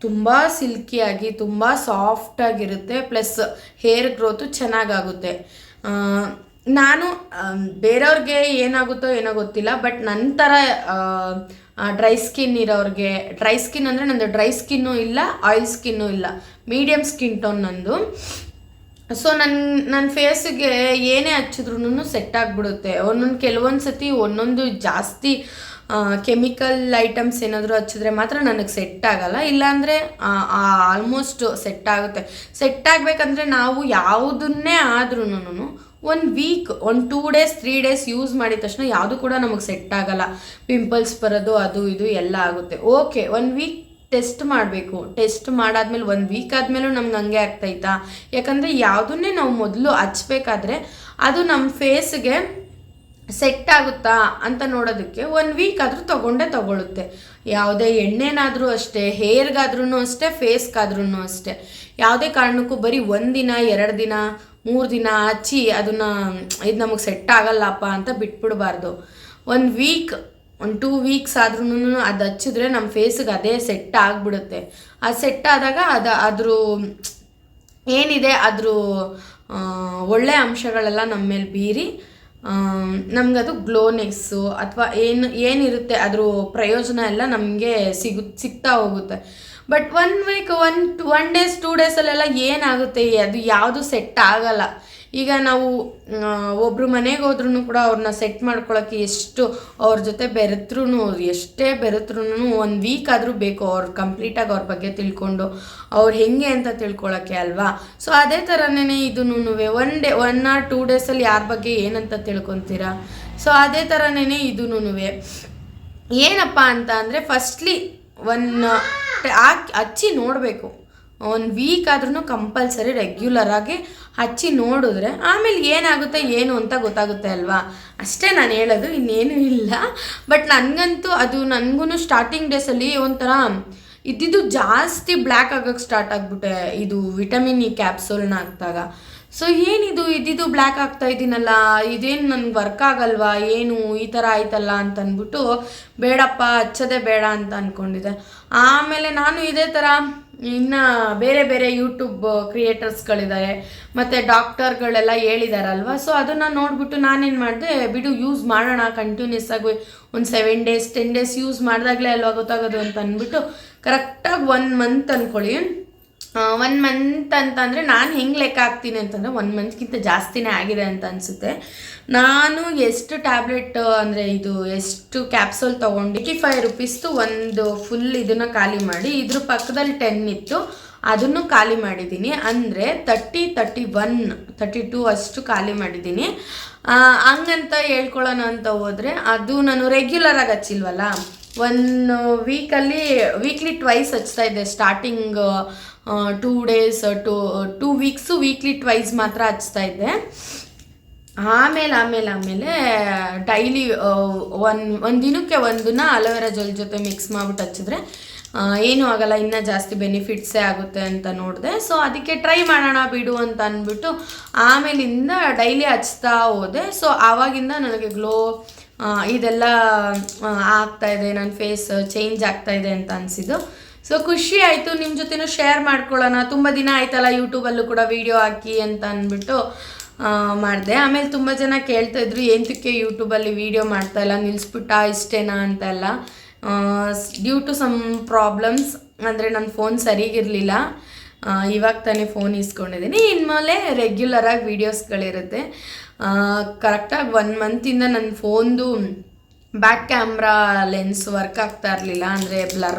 ತುಂಬ ಸಿಲ್ಕಿಯಾಗಿ ತುಂಬ ಸಾಫ್ಟಾಗಿರುತ್ತೆ. ಪ್ಲಸ್ ಹೇರ್ ಗ್ರೋತು ಚೆನ್ನಾಗಾಗುತ್ತೆ. ನಾನು ಬೇರೆಯವ್ರಿಗೆ ಏನಾಗುತ್ತೋ ಏನೋ ಗೊತ್ತಿಲ್ಲ, ಬಟ್ ನನ್ನ ಥರ ಡ್ರೈ ಸ್ಕಿನ್ ಇರೋರಿಗೆ, ಡ್ರೈ ಸ್ಕಿನ್ ಅಂದರೆ ನಂದು ಡ್ರೈ ಸ್ಕಿನ್ನೂ ಇಲ್ಲ ಆಯಿಲ್ ಸ್ಕಿನ್ನೂ ಇಲ್ಲ, ಮೀಡಿಯಮ್ ಸ್ಕಿನ್ ಟೋನ್ ನಂದು. ಸೊ ನನ್ನ ಫೇಸಿಗೆ ಏನೇ ಹಚ್ಚಿದ್ರೂ ಸೆಟ್ ಆಗಿಬಿಡುತ್ತೆ. ಕೆಲವೊಂದು ಸತಿ ಒಂದೊಂದು ಜಾಸ್ತಿ ಕೆಮಿಕಲ್ ಐಟಮ್ಸ್ ಏನಾದರೂ ಹಚ್ಚಿದ್ರೆ ಮಾತ್ರ ನನಗೆ ಸೆಟ್ ಆಗಲ್ಲ, ಇಲ್ಲಾಂದರೆ ಆಲ್ಮೋಸ್ಟ್ ಸೆಟ್ ಆಗುತ್ತೆ. ಸೆಟ್ ಆಗಬೇಕಂದ್ರೆ ನಾವು ಯಾವುದನ್ನೇ ಆದ್ರೂ 1 ವೀಕ್ 2 ಡೇಸ್ 3 ಡೇಸ್ ಯೂಸ್ ಮಾಡಿದ ತಕ್ಷಣ ಯಾವುದು ಕೂಡ ನಮಗೆ ಸೆಟ್ ಆಗಲ್ಲ. ಪಿಂಪಲ್ಸ್ ಬರೋದು ಅದು ಇದು ಎಲ್ಲ ಆಗುತ್ತೆ. ಓಕೆ, 1 ವೀಕ್ ಟೆಸ್ಟ್ ಮಾಡಬೇಕು. ಟೆಸ್ಟ್ ಮಾಡಾದ್ಮೇಲೆ 1 ವೀಕ್ ಆದಮೇಲೂ ನಮ್ಗೆ ಹಂಗೆ ಆಗ್ತೈತಾ? ಯಾಕಂದರೆ ಯಾವುದನ್ನೇ ನಾವು ಮೊದಲು ಹಚ್ಬೇಕಾದ್ರೆ ಅದು ನಮ್ಮ ಫೇಸ್ಗೆ ಸೆಟ್ ಆಗುತ್ತಾ ಅಂತ ನೋಡೋದಕ್ಕೆ 1 ವೀಕ್ ಆದರೂ ತಗೊಳ್ಳುತ್ತೆ. ಯಾವುದೇ ಎಣ್ಣೆನಾದರೂ ಅಷ್ಟೇ, ಹೇರ್ಗಾದ್ರೂ ಅಷ್ಟೇ, ಫೇಸ್ಗಾದ್ರೂ ಅಷ್ಟೇ. ಯಾವುದೇ ಕಾರಣಕ್ಕೂ ಬರೀ 1 ದಿನ 2 ದಿನ 3 ದಿನ ಹಚ್ಚಿ ಅದನ್ನು ಇದು ನಮಗೆ ಸೆಟ್ ಆಗಲ್ಲಪ್ಪ ಅಂತ ಬಿಟ್ಬಿಡಬಾರ್ದು. 1 ವೀಕ್ 2 ವೀಕ್ಸ್ ಆದ್ರೂ ಅದು ಹಚ್ಚಿದ್ರೆ ನಮ್ಮ ಫೇಸಿಗೆ ಅದೇ ಸೆಟ್ ಆಗಿಬಿಡುತ್ತೆ. ಅದು ಸೆಟ್ ಆದಾಗ ಅದ್ರ ಏನಿದೆ ಅದ್ರ ಒಳ್ಳೆಯ ಅಂಶಗಳೆಲ್ಲ ನಮ್ಮ ಮೇಲೆ ಬೀರಿ ನಮಗದು ಗ್ಲೋನೆಸ್ಸು ಅಥವಾ ಏನಿರುತ್ತೆ ಅದ್ರ ಪ್ರಯೋಜನ ಎಲ್ಲ ನಮಗೆ ಸಿಗ್ತಾ ಹೋಗುತ್ತೆ. ಬಟ್ 1 ವೀಕ್ 1 ಡೇಸ್ 2 ಡೇಸಲ್ಲೆಲ್ಲ ಏನಾಗುತ್ತೆ, ಅದು ಯಾವುದು ಸೆಟ್ ಆಗಲ್ಲ. ಈಗ ನಾವು ಒಬ್ಬರು ಮನೆಗೆ ಹೋದ್ರೂ ಕೂಡ ಅವ್ರನ್ನ ಸೆಟ್ ಮಾಡ್ಕೊಳ್ಳೋಕ್ಕೆ ಎಷ್ಟು ಅವ್ರ ಜೊತೆ ಎಷ್ಟೇ ಬೆರೆತ್ರೂ 1 ವೀಕ್ ಆದರೂ ಬೇಕು ಅವ್ರು ಕಂಪ್ಲೀಟಾಗಿ ಅವ್ರ ಬಗ್ಗೆ ತಿಳ್ಕೊಂಡು ಅವ್ರು ಹೆಂಗೆ ಅಂತ ತಿಳ್ಕೊಳ್ಳೋಕ್ಕೆ ಅಲ್ವಾ. ಸೊ ಅದೇ ಥರನೇ ಇದೂ 1 ಆರ್ 2 ಡೇಸಲ್ಲಿ ಯಾರ ಬಗ್ಗೆ ಏನಂತ ತಿಳ್ಕೊತೀರಾ. ಸೊ ಅದೇ ಥರನೇ ಇದೂ ಏನಪ್ಪ ಅಂತ ಅಂದರೆ ಫಸ್ಟ್ಲಿ ಹಚ್ಚಿ ನೋಡಬೇಕು. 1 ವೀಕ್ ಆದ್ರೂ ಕಂಪಲ್ಸರಿ ರೆಗ್ಯುಲರಾಗಿ ಹಚ್ಚಿ ನೋಡಿದ್ರೆ ಆಮೇಲೆ ಏನಾಗುತ್ತೆ ಏನು ಅಂತ ಗೊತ್ತಾಗುತ್ತೆ ಅಲ್ವಾ. ಅಷ್ಟೇ ನಾನು ಹೇಳೋದು, ಇನ್ನೇನು ಇಲ್ಲ. ಬಟ್ ನನಗೂ ಸ್ಟಾರ್ಟಿಂಗ್ ಡೇಸಲ್ಲಿ ಒಂಥರ ಇದ್ದಿದ್ದು ಜಾಸ್ತಿ ಬ್ಲ್ಯಾಕ್ ಆಗೋಕ್ಕೆ ಸ್ಟಾರ್ಟ್ ಆಗಿಬಿಟ್ಟೆ ಇದು ವಿಟಮಿನ್ ಇ ಕ್ಯಾಪ್ಸೂಲ್ನ ಹಾಕಿದಾಗ. ಸೊ ಏನಿದು ಇದ್ದಿದ್ದು ಬ್ಲ್ಯಾಕ್ ಆಗ್ತಾ ಇದ್ದೀನಲ್ಲ, ಇದೇನು ನನಗೆ ವರ್ಕ್ ಆಗಲ್ವಾ, ಏನು ಈ ಥರ ಆಯ್ತಲ್ಲ ಅಂತ ಅಂದ್ಬಿಟ್ಟು ಬೇಡಪ್ಪ ಹಚ್ಚೋದೇ ಬೇಡ ಅಂತ ಅಂದ್ಕೊಂಡಿದ್ದೆ. ಆಮೇಲೆ ನಾನು ಇದೇ ಥರ ಇನ್ನು ಬೇರೆ ಬೇರೆ ಯೂಟ್ಯೂಬ್ ಕ್ರಿಯೇಟರ್ಸ್ಗಳಿದ್ದಾರೆ ಮತ್ತು ಡಾಕ್ಟರ್ಗಳೆಲ್ಲ ಹೇಳಿದಾರಲ್ವ. ಸೊ ಅದನ್ನು ನೋಡಿಬಿಟ್ಟು ನಾನೇನು ಮಾಡಿದೆ, ಬಿಡು ಯೂಸ್ ಮಾಡೋಣ ಕಂಟಿನ್ಯೂಸ್ ಆಗಿ ಒಂದು 7 ಡೇಸ್ 10 ಡೇಸ್ ಯೂಸ್ ಮಾಡಿದಾಗಲೇ ಅಲ್ವಾ ಗೊತ್ತಾಗೋದು ಅಂತ ಅಂದ್ಬಿಟ್ಟು ಕರೆಕ್ಟಾಗಿ 1 ಮಂತ್ ಅಂದ್ಕೊಳ್ಳಿ. 1 ಮಂತ್ ಅಂತಂದರೆ ನಾನು ಹೆಂಗೆ ಲೆಕ್ಕ ಹಾಕ್ತೀನಿ ಅಂತಂದರೆ 1 ಮಂತ್ಗಿಂತ ಜಾಸ್ತಿನೇ ಆಗಿದೆ ಅಂತ ಅನಿಸುತ್ತೆ. ನಾನು ಎಷ್ಟು ಟ್ಯಾಬ್ಲೆಟ್ ಅಂದರೆ ಇದು ಎಷ್ಟು ಕ್ಯಾಪ್ಸೂಲ್ ತೊಗೊಂಡು 85 ರುಪೀಸ್ದು ಒಂದು ಫುಲ್ ಇದನ್ನು ಖಾಲಿ ಮಾಡಿ, ಇದ್ರ ಪಕ್ಕದಲ್ಲಿ 10 ಇತ್ತು ಅದನ್ನು ಖಾಲಿ ಮಾಡಿದ್ದೀನಿ. ಅಂದರೆ 30, 31, 32 ಅಷ್ಟು ಖಾಲಿ ಮಾಡಿದ್ದೀನಿ. ಹಂಗಂತ ಹೇಳ್ಕೊಳ್ಳೋಣ ಅಂತ ಹೋದರೆ ಅದು ನಾನು ರೆಗ್ಯುಲರಾಗಿ ಹಚ್ಚಿಲ್ವಲ್ಲ. 1 ವೀಕ್ಲಿ ಟ್ವೈಸ್ ಹಚ್ತಾ ಇದ್ದೆ starting 2 days 2 weeks weekly twice ಮಾತ್ರ ಹಚ್ತಾ ಇದ್ದೆ. ಆಮೇಲೆ ಡೈಲಿ ಒಂದು ದಿನಕ್ಕೆ ಒಂದನ್ನ ಅಲೋವೆರಾ ಜೆಲ್ ಜೊತೆ ಮಿಕ್ಸ್ ಮಾಡಿಬಿಟ್ಟು ಹಚ್ಚಿದ್ರೆ ಏನೂ ಆಗಲ್ಲ, ಇನ್ನೂ ಜಾಸ್ತಿ ಬೆನಿಫಿಟ್ಸೇ ಆಗುತ್ತೆ ಅಂತ ನೋಡಿದೆ. ಸೊ ಅದಕ್ಕೆ ಟ್ರೈ ಮಾಡೋಣ ಬಿಡು ಅಂತ ಅಂದ್ಬಿಟ್ಟು ಆಮೇಲಿಂದ ಡೈಲಿ ಹಚ್ತಾ ಹೋದೆ. ಸೊ ಆವಾಗಿಂದ ನನಗೆ ಗ್ಲೋ ಇದೆಲ್ಲ ಆಗ್ತಾಯಿದೆ, ನನ್ನ ಫೇಸ್ ಚೇಂಜ್ ಆಗ್ತಾಯಿದೆ ಅಂತ ಅನಿಸಿದ್ದು. ಸೊ ಖುಷಿ ಆಯಿತು, ನಿಮ್ಮ ಜೊತೆನೂ ಶೇರ್ ಮಾಡ್ಕೊಳ್ಳೋಣ. ತುಂಬ ದಿನ ಆಯ್ತಲ್ಲ ಯೂಟ್ಯೂಬಲ್ಲೂ ಕೂಡ ವೀಡಿಯೋ ಹಾಕಿ ಅಂತ ಅಂದ್ಬಿಟ್ಟು ಮಾಡಿದೆ. ಆಮೇಲೆ ತುಂಬ ಜನ ಕೇಳ್ತಾಯಿದ್ರು ಏನಕ್ಕೆ ಯೂಟ್ಯೂಬಲ್ಲಿ ವೀಡಿಯೋ ಮಾಡ್ತಾಯಿಲ್ಲ, ನಿಲ್ಲಿಸ್ಬಿಟ್ಟ ಇಷ್ಟೇನಾ ಅಂತೆಲ್ಲ. ಡ್ಯೂ ಟು ಸಮ್ ಪ್ರಾಬ್ಲಮ್ಸ್, ಅಂದರೆ ನನ್ನ ಫೋನ್ ಸರಿಗಿರಲಿಲ್ಲ. ಇವಾಗ ತಾನೇ ಫೋನ್ ಇಸ್ಕೊಂಡಿದ್ದೀನಿ. ಇನ್ಮೇಲೆ ರೆಗ್ಯುಲರಾಗಿ ವೀಡಿಯೋಸ್ಗಳಿರುತ್ತೆ. ಕರೆಕ್ಟಾಗಿ 1 ಮಂತಿಂದ ನನ್ನ ಫೋನ್ದು ಬ್ಯಾಕ್ ಕ್ಯಾಮ್ರಾ ಲೆನ್ಸ್ ವರ್ಕ್ ಆಗ್ತಾ ಇರಲಿಲ್ಲ, ಅಂದರೆ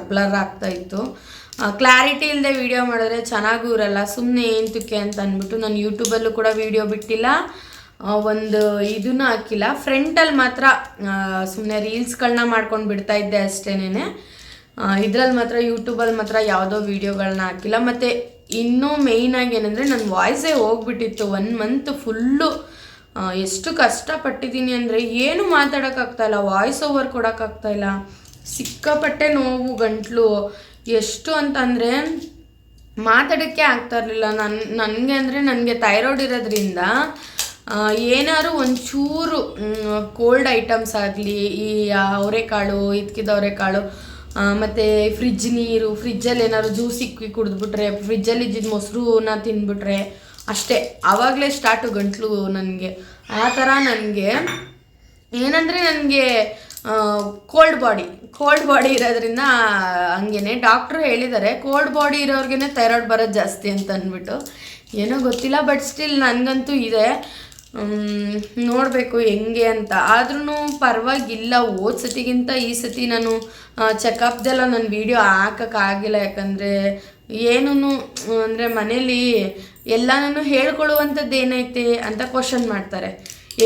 ಬ್ಲರ್ ಆಗ್ತಾಯಿತ್ತು. ಕ್ಲಾರಿಟಿ ಇಲ್ಲದೆ ವೀಡಿಯೋ ಮಾಡಿದ್ರೆ ಚೆನ್ನಾಗೂ ಇರಲ್ಲ, ಸುಮ್ಮನೆ ಏನಕ್ಕೆ ಅಂತ ಅಂದ್ಬಿಟ್ಟು ನಾನು ಯೂಟ್ಯೂಬಲ್ಲೂ ಕೂಡ ವೀಡಿಯೋ ಬಿಟ್ಟಿಲ್ಲ, ಒಂದು ಇದನ್ನು ಹಾಕಿಲ್ಲ. ಫ್ರಂಟಲ್ಲಿ ಮಾತ್ರ ಸುಮ್ಮನೆ ರೀಲ್ಸ್ಗಳನ್ನ ಮಾಡ್ಕೊಂಡು ಬಿಡ್ತಾಯಿದ್ದೆ ಅಷ್ಟೇನೆ. ಇದರಲ್ಲಿ ಮಾತ್ರ ಯೂಟ್ಯೂಬಲ್ಲಿ ಮಾತ್ರ ಯಾವುದೋ ವೀಡಿಯೋಗಳನ್ನ ಹಾಕಿಲ್ಲ. ಮತ್ತು ಇನ್ನೂ ಮೇಯ್ನಾಗಿ ಏನಂದರೆ ನನ್ನ ವಾಯ್ಸೇ ಹೋಗ್ಬಿಟ್ಟಿತ್ತು 1 ಮಂತ್ ಫುಲ್ಲು. ಎಷ್ಟು ಕಷ್ಟಪಟ್ಟಿದ್ದೀನಿ ಅಂದರೆ ಏನು ಮಾತಾಡೋಕ್ಕಾಗ್ತಾಯಿಲ್ಲ, ವಾಯ್ಸ್ ಓವರ್ ಕೊಡೋಕ್ಕಾಗ್ತಾಯಿಲ್ಲ, ಸಿಕ್ಕಾಪಟ್ಟೆ ನೋವು ಗಂಟ್ಲು. ಎಷ್ಟು ಅಂತಂದರೆ ಮಾತಾಡೋಕ್ಕೆ ಆಗ್ತಾ ಇರಲಿಲ್ಲ. ನನಗೆ ಅಂದರೆ ನನಗೆ ಥೈರಾಯ್ಡ್ ಇರೋದ್ರಿಂದ ಏನಾದ್ರು ಒಂಚೂರು ಕೋಲ್ಡ್ ಐಟಮ್ಸ್ ಆಗಲಿ, ಈ ಅವರೆಕಾಳು ಇದ್ಕಿದ ಅವರೆಕಾಳು ಮತ್ತು ಫ್ರಿಜ್ ನೀರು, ಫ್ರಿಜ್ಜಲ್ಲಿ ಏನಾದ್ರು ಜ್ಯೂಸ್ ಇಕ್ಕಿ ಕುಡಿದ್ಬಿಟ್ರೆ, ಫ್ರಿಜ್ಜಲ್ಲಿ ಇದ್ದಿದ್ದು ಮೊಸರನ್ನ ತಿಂದ್ಬಿಟ್ರೆ ಅಷ್ಟೇ, ಆವಾಗಲೇ ಸ್ಟಾರ್ಟು ಗಂಟ್ಲು ನನಗೆ. ಆ ಥರ ನನಗೆ ಏನಂದರೆ ನನಗೆ ಕೋಲ್ಡ್ ಬಾಡಿ ಇರೋದ್ರಿಂದ ಹಂಗೇ ಡಾಕ್ಟ್ರು ಹೇಳಿದ್ದಾರೆ ಕೋಲ್ಡ್ ಬಾಡಿ ಇರೋರ್ಗೇ ಥೈರಾಯ್ಡ್ ಬರೋದು ಜಾಸ್ತಿ ಅಂತ ಅಂದ್ಬಿಟ್ಟು. ಏನೋ ಗೊತ್ತಿಲ್ಲ, ಬಟ್ ಸ್ಟಿಲ್ ನನಗಂತೂ ಇದೆ. ನೋಡಬೇಕು ಹೆಂಗೆ ಅಂತ. ಆದ್ರೂ ಪರವಾಗಿಲ್ಲ, ಹೋದ ಸತಿಗಿಂತ ಈ ಸತಿ ನಾನು ಚೆಕಪ್ದೆಲ್ಲ ನನ್ನ ವೀಡಿಯೋ ಹಾಕೋಕ್ಕಾಗಿಲ್ಲ. ಯಾಕಂದರೆ ಏನೂ ಅಂದರೆ ಮನೇಲಿ ಎಲ್ಲನೂ ಹೇಳ್ಕೊಳ್ಳುವಂಥದ್ದು ಏನೈತೆ ಅಂತ ಕ್ವಶನ್ ಮಾಡ್ತಾರೆ.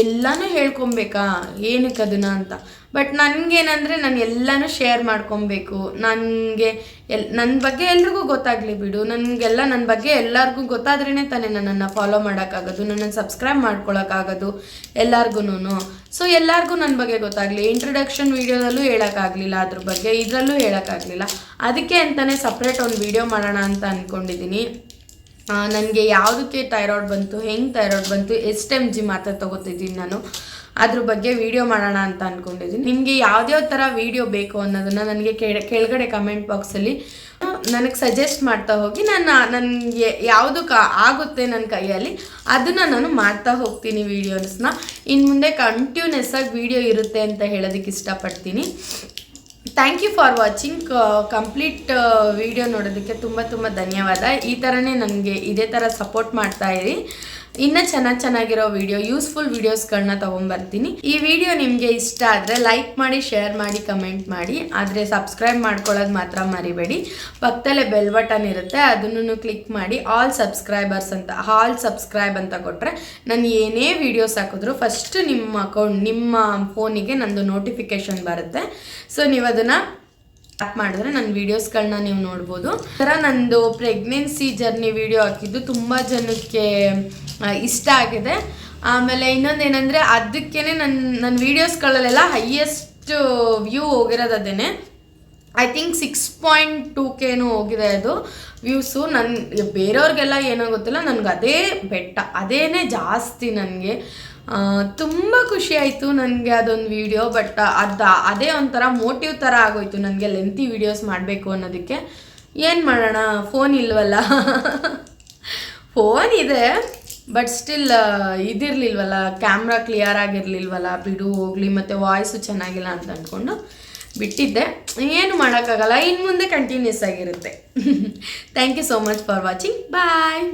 ಎಲ್ಲನೂ ಹೇಳ್ಕೊಬೇಕಾ ಏನಕ್ಕೆ ಅದನ್ನ ಅಂತ. ಬಟ್ ನನಗೇನಂದರೆ ನಾನು ಎಲ್ಲನೂ ಶೇರ್ ಮಾಡ್ಕೊಬೇಕು, ನನಗೆ ನನ್ನ ಬಗ್ಗೆ ಎಲ್ರಿಗೂ ಗೊತ್ತಾಗಲಿ ಬಿಡು, ನನಗೆಲ್ಲ ನನ್ನ ಬಗ್ಗೆ ಎಲ್ಲರಿಗೂ ಗೊತ್ತಾದ್ರೇ ತಾನೇ ನನ್ನನ್ನು ಫಾಲೋ ಮಾಡೋಕ್ಕಾಗೋದು, ನನ್ನನ್ನು ಸಬ್ಸ್ಕ್ರೈಬ್ ಮಾಡ್ಕೊಳಕ್ಕಾಗೋದು ಎಲ್ಲರಿಗೂ. ಸೊ ಎಲ್ಲರಿಗೂ ನನ್ನ ಬಗ್ಗೆ ಗೊತ್ತಾಗಲಿ. ಇಂಟ್ರೊಡಕ್ಷನ್ ವೀಡಿಯೋದಲ್ಲೂ ಹೇಳೋಕ್ಕಾಗಲಿಲ್ಲ ಅದ್ರ ಬಗ್ಗೆ, ಇದರಲ್ಲೂ ಹೇಳೋಕ್ಕಾಗಲಿಲ್ಲ. ಅದಕ್ಕೆ ಅಂತಲೇ ಸಪ್ರೇಟ್ ಒಂದು ವೀಡಿಯೋ ಮಾಡೋಣ ಅಂತ ಅಂದ್ಕೊಂಡಿದ್ದೀನಿ. ನನಗೆ ಯಾವುದಕ್ಕೆ ಥೈರಾಯ್ಡ್ ಬಂತು, ಹೆಂಗೆ ಥೈರಾಯ್ಡ್ ಬಂತು, ಎಷ್ಟು mg ಮಾತ್ರೆ ತೊಗೋತಿದ್ದೀನಿ ನಾನು, ಅದ್ರ ಬಗ್ಗೆ ವಿಡಿಯೋ ಮಾಡೋಣ ಅಂತ ಅಂದ್ಕೊಂಡಿದ್ದೀನಿ. ನಿಮಗೆ ಯಾವ್ಯಾವ ಥರ ವಿಡಿಯೋ ಬೇಕು ಅನ್ನೋದನ್ನು ನನಗೆ ಕೆಳಗಡೆ ಕಮೆಂಟ್ ಬಾಕ್ಸಲ್ಲಿ ನನಗೆ ಸಜೆಸ್ಟ್ ಮಾಡ್ತಾ ಹೋಗಿ, ನನಗೆ ಯಾವುದು ಆಗುತ್ತೆ ನನ್ನ ಕೈಯಲ್ಲಿ ಅದನ್ನು ನಾನು ಮಾಡ್ತಾ ಹೋಗ್ತೀನಿ ವೀಡಿಯೋಸ್ನ. ಇನ್ನು ಮುಂದೆ ಕಂಟಿನ್ಯೂಸ್ ಆಗಿ ವಿಡಿಯೋ ಇರುತ್ತೆ ಅಂತ ಹೇಳೋದಕ್ಕೆ ಇಷ್ಟಪಡ್ತೀನಿ. Thank you for watching. Complete video ನೋಡೋದಕ್ಕೆ ತುಂಬ ಧನ್ಯವಾದ. ಈ ಥರನೇ ನನಗೆ ಇದೇ ಥರ ಸಪೋರ್ಟ್ ಮಾಡ್ತಾ ಇರಿ. ಇನ್ನೂ ಚೆನ್ನಾಗಿರೋ ವಿಡಿಯೋ, ಯೂಸ್ಫುಲ್ ವೀಡಿಯೋಸ್ಗಳನ್ನ ತೊಗೊಂಬರ್ತೀನಿ. ಈ ವಿಡಿಯೋ ನಿಮಗೆ ಇಷ್ಟ ಆದರೆ ಲೈಕ್ ಮಾಡಿ, ಶೇರ್ ಮಾಡಿ, ಕಮೆಂಟ್ ಮಾಡಿ. ಆದರೆ ಸಬ್ಸ್ಕ್ರೈಬ್ ಮಾಡ್ಕೊಳ್ಳೋದು ಮಾತ್ರ ಮರಿಬೇಡಿ. ಪಕ್ಕದಲ್ಲೇ ಬೆಲ್ ಬಟನ್ ಇರುತ್ತೆ, ಅದನ್ನು ಕ್ಲಿಕ್ ಮಾಡಿ ಆಲ್ ಸಬ್ಸ್ಕ್ರೈಬ್ ಅಂತ ಕೊಟ್ಟರೆ ನಾನು ಏನೇ ವೀಡಿಯೋಸ್ ಹಾಕಿದ್ರು ಫಸ್ಟ್ ನಿಮ್ಮ ಫೋನಿಗೆ ನಂದು ನೋಟಿಫಿಕೇಷನ್ ಬರುತ್ತೆ. ಸೊ ನೀವು ಅದನ್ನು ಆ್ಯಪ್ ಮಾಡಿದ್ರೆ ನನ್ನ ವೀಡಿಯೋಸ್ಗಳನ್ನ ನೀವು ನೋಡ್ಬೋದು. ಥರ ನಂದು ಪ್ರೆಗ್ನೆನ್ಸಿ ಜರ್ನಿ ವೀಡಿಯೋ ಹಾಕಿದ್ದು ತುಂಬ ಜನಕ್ಕೆ ಇಷ್ಟ ಆಗಿದೆ. ಆಮೇಲೆ ಇನ್ನೊಂದೇನೆಂದರೆ ಅದಕ್ಕೇ ನನ್ನ ವೀಡಿಯೋಸ್ಗಳಲ್ಲೆಲ್ಲ ಹೈಯೆಸ್ಟ್ ವ್ಯೂ ಹೋಗಿರೋದು ಅದೇನೆ. ಐ ಥಿಂಕ್ 6.2K ಹೋಗಿದೆ ಅದು ವ್ಯೂಸು. ಬೇರೆಯವ್ರಿಗೆಲ್ಲ ಏನೋ ಗೊತ್ತಿಲ್ಲ, ನನಗೆ ಅದೇನೇ ಜಾಸ್ತಿ. ನನಗೆ ತುಂಬ ಖುಷಿ ಆಯಿತು ನನಗೆ ಅದೊಂದು ವೀಡಿಯೋ. ಬಟ್ ಅದೇ ಒಂಥರ ಮೋಟಿವ್ ಥರ ಆಗೋಯ್ತು ನನಗೆ ಲೆಂತಿ ವೀಡಿಯೋಸ್ ಮಾಡಬೇಕು ಅನ್ನೋದಕ್ಕೆ. ಏನು ಮಾಡೋಣ, ಫೋನ್ ಇಲ್ವಲ್ಲ. ಫೋನ್ ಇದೆ ಬಟ್ ಸ್ಟಿಲ್ ಇದಿರಲಿಲ್ವಲ್ಲ, ಕ್ಯಾಮ್ರಾ ಕ್ಲಿಯರ್ ಆಗಿರಲಿಲ್ವಲ್ಲ, ಬಿಡು ಹೋಗಲಿ, ಮತ್ತು ವಾಯ್ಸು ಚೆನ್ನಾಗಿಲ್ಲ ಅಂತ ಅಂದ್ಕೊಂಡು ಬಿಟ್ಟಿದ್ದೆ. ಏನು ಮಾಡೋಕ್ಕಾಗಲ್ಲ, ಇನ್ನು ಮುಂದೆ ಕಂಟಿನ್ಯೂಸ್ ಆಗಿರುತ್ತೆ. Thank you so much for watching. Bye.